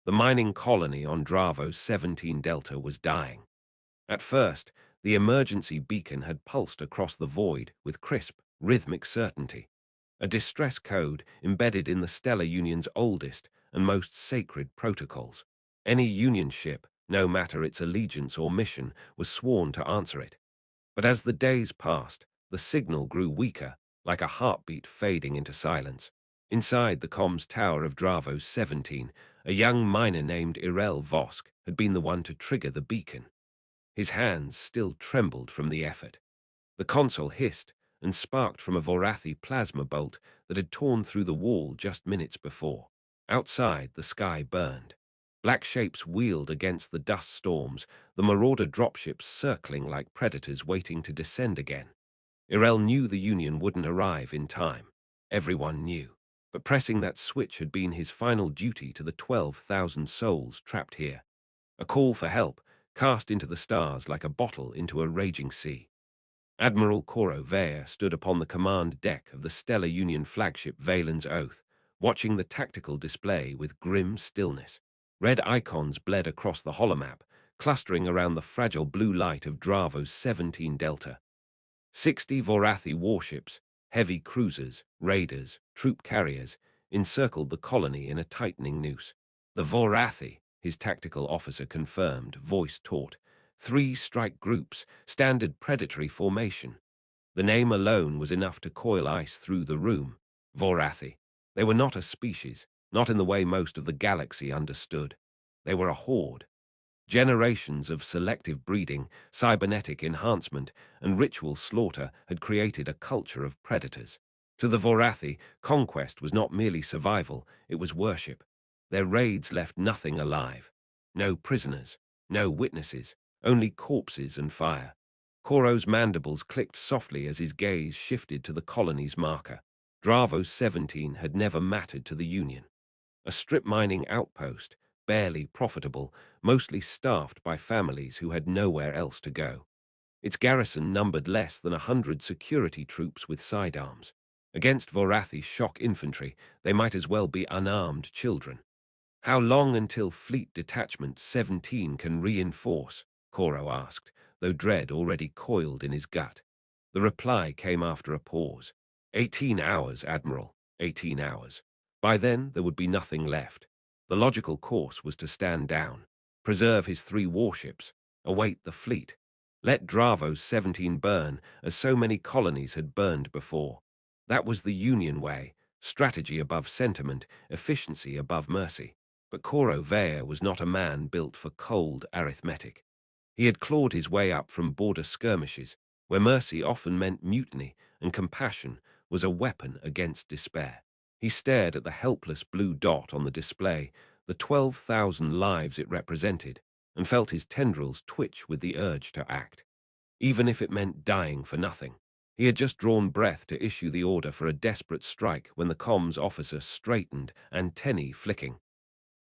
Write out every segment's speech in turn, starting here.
The mining colony on Dravo's 17 Delta was dying. At first, the emergency beacon had pulsed across the void with crisp, rhythmic certainty, a distress code embedded in the Stellar Union's oldest and most sacred protocols. Any Union ship, no matter its allegiance or mission, was sworn to answer it. But as the days passed, the signal grew weaker, like a heartbeat fading into silence. Inside the comms tower of Dravo's 17, a young miner named Irel Vosk had been the one to trigger the beacon. His hands still trembled from the effort. The console hissed and sparked from a Vorathi plasma bolt that had torn through the wall just minutes before. Outside, the sky burned. Black shapes wheeled against the dust storms, the marauder dropships circling like predators waiting to descend again. Irel knew the Union wouldn't arrive in time. Everyone knew. But pressing that switch had been his final duty to the 12,000 souls trapped here. A call for help, cast into the stars like a bottle into a raging sea. Admiral Coro Vare stood upon the command deck of the Stellar Union flagship Valen's Oath, watching the tactical display with grim stillness. Red icons bled across the holomap, clustering around the fragile blue light of Dravo's 17 Delta. 60 Vorathi warships, heavy cruisers, raiders, troop carriers, encircled the colony in a tightening noose. The Vorathi, his tactical officer confirmed, voice taut. 3 strike groups, standard predatory formation. The name alone was enough to coil ice through the room. Vorathi. They were not a species, not in the way most of the galaxy understood. They were a horde. Generations of selective breeding, cybernetic enhancement, and ritual slaughter had created a culture of predators. To the Vorathi, conquest was not merely survival, it was worship. Their raids left nothing alive. No prisoners, no witnesses, only corpses and fire. Coro's mandibles clicked softly as his gaze shifted to the colony's marker. Dravo's 17 had never mattered to the Union. A strip mining outpost, barely profitable, mostly staffed by families who had nowhere else to go. Its garrison numbered less than 100 security troops with sidearms. Against Vorathi's shock infantry, they might as well be unarmed children. How long until Fleet Detachment 17 can reinforce? Coro asked, though dread already coiled in his gut. The reply came after a pause. 18 hours, Admiral, 18 hours. By then, there would be nothing left. The logical course was to stand down, preserve his 3 warships, await the fleet. Let Dravo's 17 burn, as so many colonies had burned before. That was the Union way, strategy above sentiment, efficiency above mercy. But Coro Vare was not a man built for cold arithmetic. He had clawed his way up from border skirmishes, where mercy often meant mutiny and compassion was a weapon against despair. He stared at the helpless blue dot on the display, the 12,000 lives it represented, and felt his tendrils twitch with the urge to act, even if it meant dying for nothing. He had just drawn breath to issue the order for a desperate strike when the comms officer straightened, antennae flicking.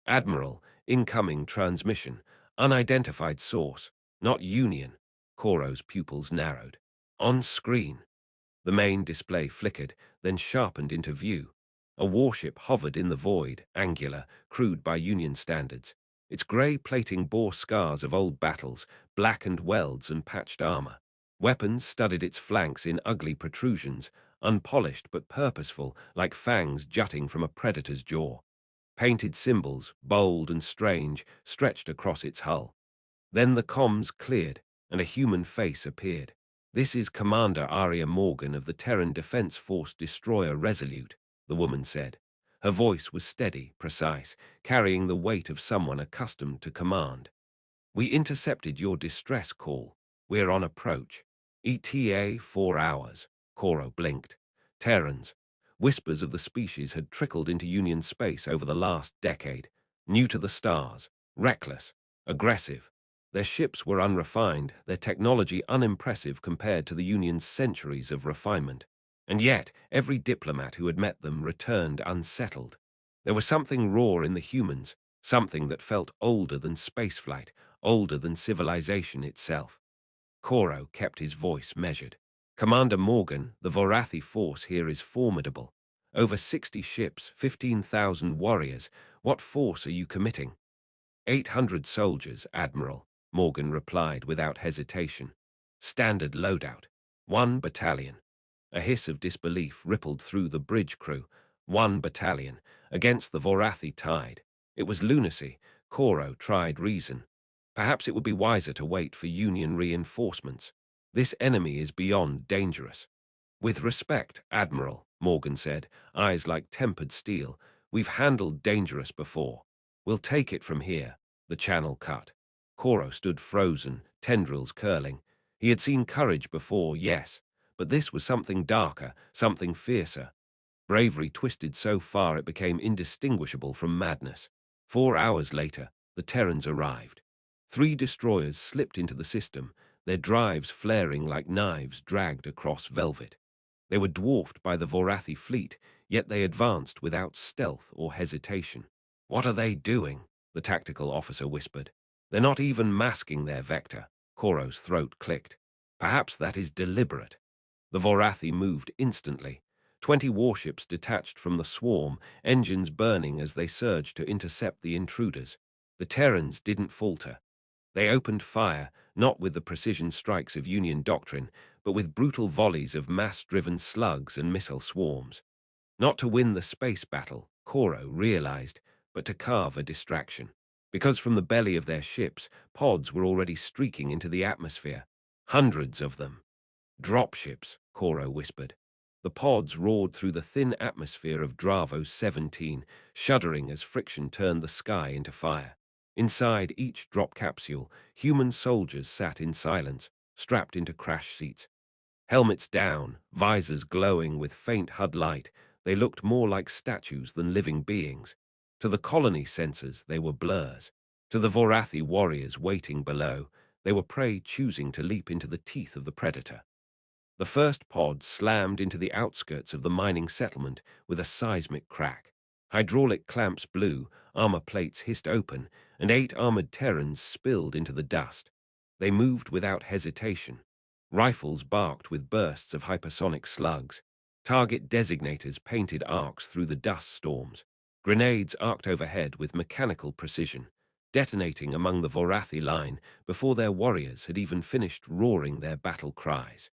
Admiral, incoming transmission, unidentified source, not Union. Coro's pupils narrowed. On screen. The main display flickered, then sharpened into view. A warship hovered in the void, angular, crude by Union standards. Its grey plating bore scars of old battles, blackened welds and patched armor. Weapons studded its flanks in ugly protrusions, unpolished but purposeful, like fangs jutting from a predator's jaw. Painted symbols, bold and strange, stretched across its hull. Then the comms cleared, and a human face appeared. "This is Commander Aria Morgan of the Terran Defense Force destroyer Resolute," the woman said. Her voice was steady, precise, carrying the weight of someone accustomed to command. "We intercepted your distress call. We're on approach. ETA 4 hours." Coro blinked. Terrans. Whispers of the species had trickled into Union space over the last decade, new to the stars, reckless, aggressive. Their ships were unrefined, their technology unimpressive compared to the Union's centuries of refinement. And yet, every diplomat who had met them returned unsettled. There was something raw in the humans, something that felt older than spaceflight, older than civilization itself. Coro kept his voice measured. "Commander Morgan, the Vorathi force here is formidable. Over 60 ships, 15,000 warriors. What force are you committing?" 800 soldiers, Admiral, Morgan replied without hesitation. Standard loadout. 1 battalion. A hiss of disbelief rippled through the bridge crew. 1 battalion. Against the Vorathi tide. It was lunacy. Koro tried reason. Perhaps it would be wiser to wait for Union reinforcements. This enemy is beyond dangerous. With respect, Admiral, Morgan said, eyes like tempered steel. We've handled dangerous before. We'll take it from here. The channel cut. Koro stood frozen, tendrils curling. He had seen courage before, yes, but this was something darker, something fiercer. Bravery twisted so far it became indistinguishable from madness. 4 hours later, the Terrans arrived. 3 destroyers slipped into the system, their drives flaring like knives dragged across velvet. They were dwarfed by the Vorathi fleet, yet they advanced without stealth or hesitation. "What are they doing?" the tactical officer whispered. "They're not even masking their vector." Koro's throat clicked. "Perhaps that is deliberate." The Vorathi moved instantly. 20 warships detached from the swarm, engines burning as they surged to intercept the intruders. The Terrans didn't falter. They opened fire, not with the precision strikes of Union doctrine, but with brutal volleys of mass-driven slugs and missile swarms. Not to win the space battle, Koro realized, but to carve a distraction. Because from the belly of their ships, pods were already streaking into the atmosphere. Hundreds of them. "Dropships," Koro whispered. The pods roared through the thin atmosphere of Dravo 17, shuddering as friction turned the sky into fire. Inside each drop capsule, human soldiers sat in silence, strapped into crash seats. Helmets down, visors glowing with faint HUD light, they looked more like statues than living beings. To the colony sensors, they were blurs. To the Vorathi warriors waiting below, they were prey choosing to leap into the teeth of the predator. The first pod slammed into the outskirts of the mining settlement with a seismic crack. Hydraulic clamps blew, armor plates hissed open, and 8 armored Terrans spilled into the dust. They moved without hesitation. Rifles barked with bursts of hypersonic slugs. Target designators painted arcs through the dust storms. Grenades arced overhead with mechanical precision, detonating among the Vorathi line before their warriors had even finished roaring their battle cries.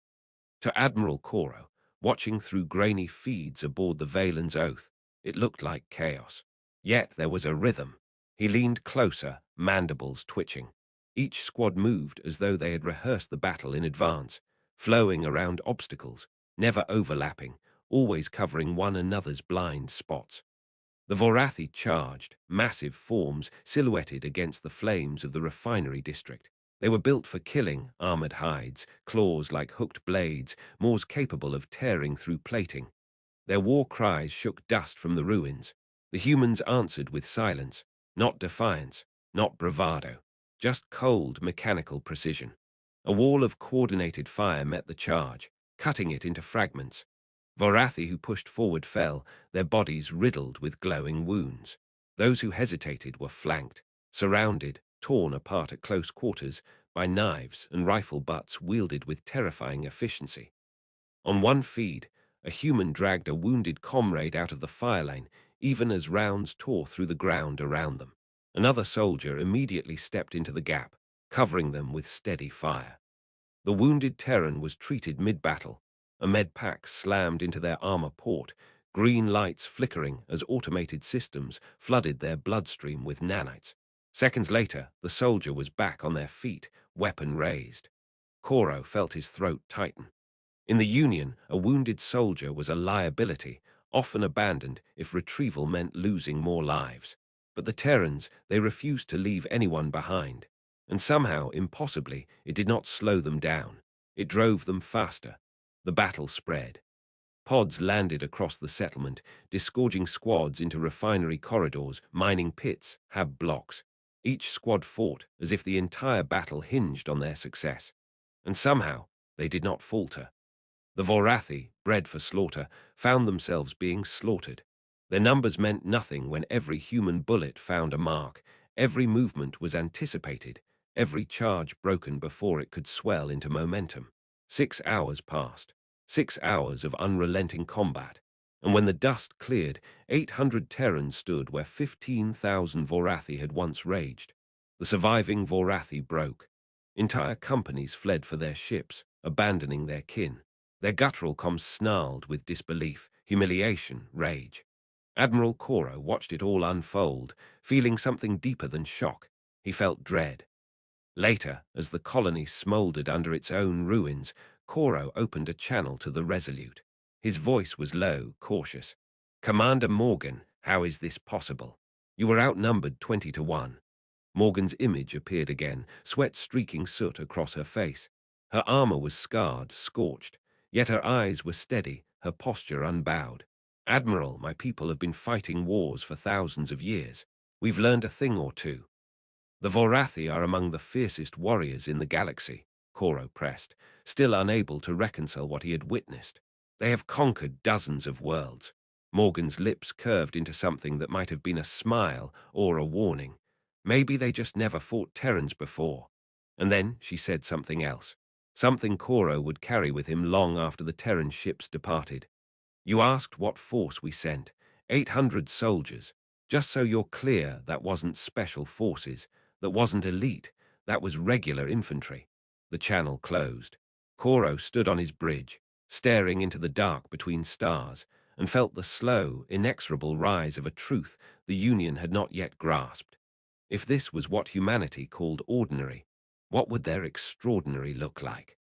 To Admiral Koro, watching through grainy feeds aboard the Valen's Oath, it looked like chaos. Yet there was a rhythm. He leaned closer, mandibles twitching. Each squad moved as though they had rehearsed the battle in advance, flowing around obstacles, never overlapping, always covering one another's blind spots. The Vorathi charged, massive forms silhouetted against the flames of the refinery district. They were built for killing, armored hides, claws like hooked blades, maws capable of tearing through plating. Their war cries shook dust from the ruins. The humans answered with silence, not defiance, not bravado, just cold mechanical precision. A wall of coordinated fire met the charge, cutting it into fragments. Vorathi who pushed forward fell, their bodies riddled with glowing wounds. Those who hesitated were flanked, surrounded, torn apart at close quarters by knives and rifle butts wielded with terrifying efficiency. On one feed, a human dragged a wounded comrade out of the fire lane, even as rounds tore through the ground around them. Another soldier immediately stepped into the gap, covering them with steady fire. The wounded Terran was treated mid-battle. A med pack slammed into their armor port, green lights flickering as automated systems flooded their bloodstream with nanites. Seconds later, the soldier was back on their feet, weapon raised. Koro felt his throat tighten. In the Union, a wounded soldier was a liability, often abandoned if retrieval meant losing more lives. But the Terrans, they refused to leave anyone behind. And somehow, impossibly, it did not slow them down. It drove them faster. The battle spread. Pods landed across the settlement, disgorging squads into refinery corridors, mining pits, hab blocks. Each squad fought as if the entire battle hinged on their success. And somehow, they did not falter. The Vorathi, bred for slaughter, found themselves being slaughtered. Their numbers meant nothing when every human bullet found a mark, every movement was anticipated, every charge broken before it could swell into momentum. 6 hours passed, 6 hours of unrelenting combat, and when the dust cleared, 800 Terrans stood where 15,000 Vorathi had once raged. The surviving Vorathi broke. Entire companies fled for their ships, abandoning their kin. Their guttural comms snarled with disbelief, humiliation, rage. Admiral Koro watched it all unfold, feeling something deeper than shock. He felt dread. Later, as the colony smouldered under its own ruins, Koro opened a channel to the Resolute. His voice was low, cautious. "Commander Morgan, how is this possible? You were outnumbered 20-1. Morgan's image appeared again, sweat streaking soot across her face. Her armor was scarred, scorched, yet her eyes were steady, her posture unbowed. "Admiral, my people have been fighting wars for thousands of years. We've learned a thing or two. The Vorathi are among the fiercest warriors in the galaxy," Koro pressed, still unable to reconcile what he had witnessed. "They have conquered dozens of worlds." Morgan's lips curved into something that might have been a smile or a warning. Maybe they just never fought Terrans before. And then she said something else. Something Koro would carry with him long after the Terran ships departed. "You asked what force we sent. 800 soldiers. Just so you're clear, that wasn't special forces. That wasn't elite. That was regular infantry." The channel closed. Koro stood on his bridge, staring into the dark between stars, and felt the slow, inexorable rise of a truth the Union had not yet grasped. If this was what humanity called ordinary, what would their extraordinary look like?